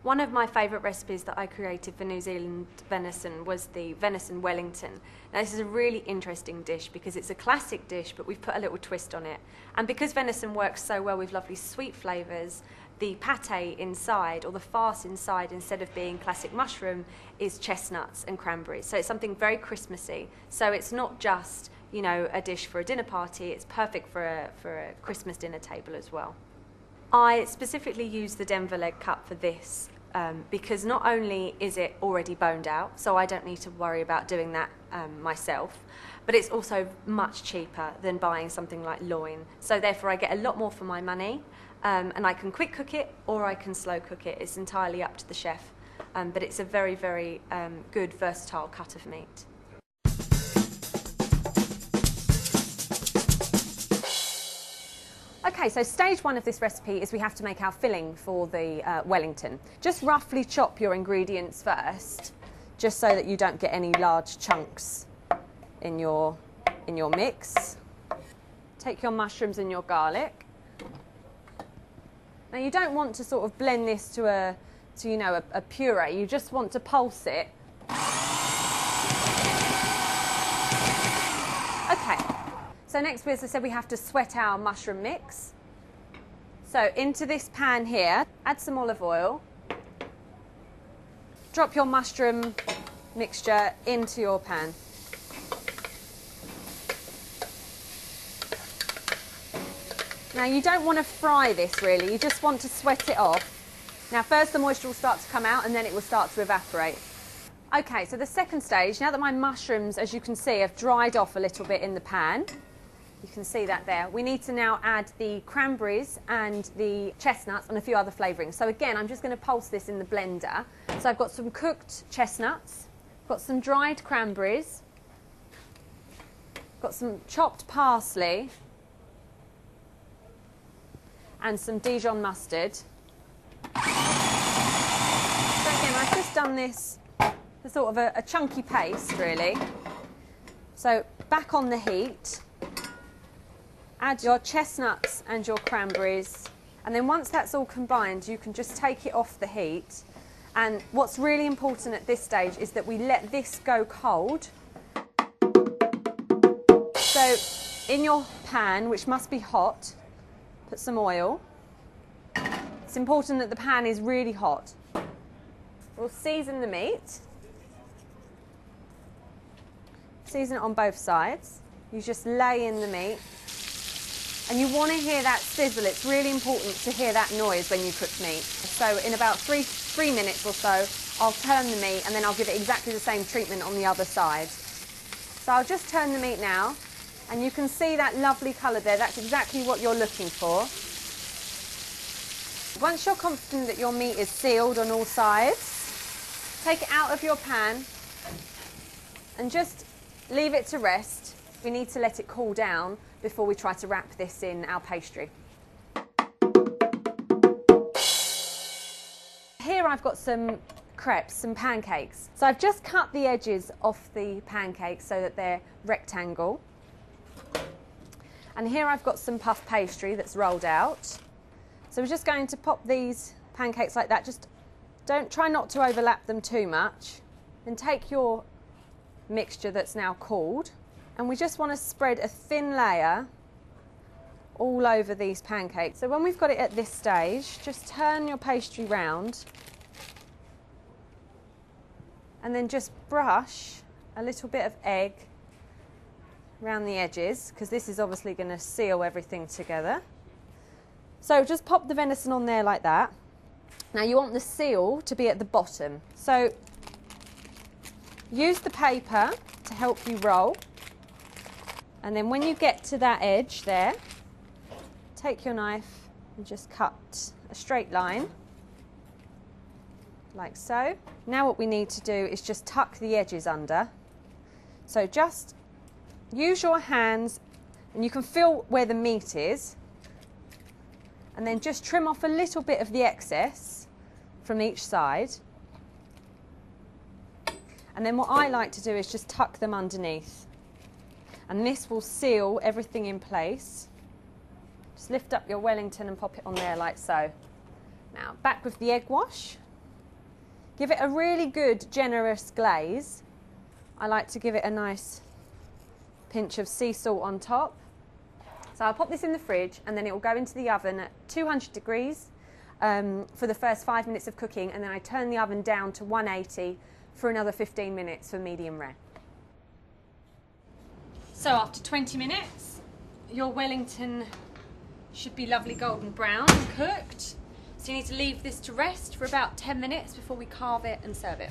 One of my favourite recipes that I created for New Zealand venison was the Venison Wellington. Now this is a really interesting dish because it's a classic dish, but we've put a little twist on it. And because venison works so well with lovely sweet flavours, the pate inside, or the farce inside, instead of being classic mushroom, is chestnuts and cranberries. So it's something very Christmassy. So it's not just, you know, a dish for a dinner party, it's perfect for a Christmas dinner table as well. I specifically use the Denver leg cut for this because not only is it already boned out, so I don't need to worry about doing that myself, but it's also much cheaper than buying something like loin. So therefore I get a lot more for my money, and I can quick cook it or I can slow cook it. It's entirely up to the chef, but it's a very, very good, versatile cut of meat. Okay, so stage one of this recipe is we have to make our filling for the Wellington. Just roughly chop your ingredients first, just so that you don't get any large chunks in your mix. Take your mushrooms and your garlic. Now you don't want to sort of blend this to a puree. You just want to pulse it. Okay. So next, as I said, we have to sweat our mushroom mix. So into this pan here, add some olive oil. Drop your mushroom mixture into your pan. Now you don't want to fry this really, you just want to sweat it off. Now first the moisture will start to come out and then it will start to evaporate. Okay, so the second stage, now that my mushrooms, as you can see, have dried off a little bit in the pan, you can see that there. We need to now add the cranberries and the chestnuts and a few other flavourings. So again, I'm just going to pulse this in the blender. So I've got some cooked chestnuts, got some dried cranberries, got some chopped parsley, and some Dijon mustard. So again, I've just done this as sort of a chunky paste, really. So back on the heat. Add your chestnuts and your cranberries, and then once that's all combined you can just take it off the heat. And what's really important at this stage is that we let this go cold. So in your pan, which must be hot, put some oil. It's important that the pan is really hot. We'll season the meat. Season it on both sides. You just lay in the meat. And you want to hear that sizzle. It's really important to hear that noise when you cook meat. So in about three minutes or so, I'll turn the meat and then I'll give it exactly the same treatment on the other side. So I'll just turn the meat now, and you can see that lovely colour there. That's exactly what you're looking for. Once you're confident that your meat is sealed on all sides, take it out of your pan and just leave it to rest. We need to let it cool down before we try to wrap this in our pastry. Here I've got some crepes, some pancakes. So I've just cut the edges off the pancakes so that they're rectangle. And here I've got some puff pastry that's rolled out. So we're just going to pop these pancakes like that. Just try not to overlap them too much. Then take your mixture that's now cooled, and we just want to spread a thin layer all over these pancakes. So when we've got it at this stage, just turn your pastry round and then just brush a little bit of egg around the edges, because this is obviously going to seal everything together. So just pop the venison on there like that. Now you want the seal to be at the bottom. So use the paper to help you roll. And then when you get to that edge there, take your knife and just cut a straight line, like so. Now what we need to do is just tuck the edges under. So just use your hands, and you can feel where the meat is, and then just trim off a little bit of the excess from each side. And then what I like to do is just tuck them underneath. And this will seal everything in place. Just lift up your Wellington and pop it on there like so. Now back with the egg wash. Give it a really good, generous glaze. I like to give it a nice pinch of sea salt on top. So I'll pop this in the fridge and then it will go into the oven at 200 degrees for the first 5 minutes of cooking, and then I turn the oven down to 180 for another 15 minutes for medium rare. So after 20 minutes, your Wellington should be lovely golden brown and cooked. So you need to leave this to rest for about 10 minutes before we carve it and serve it.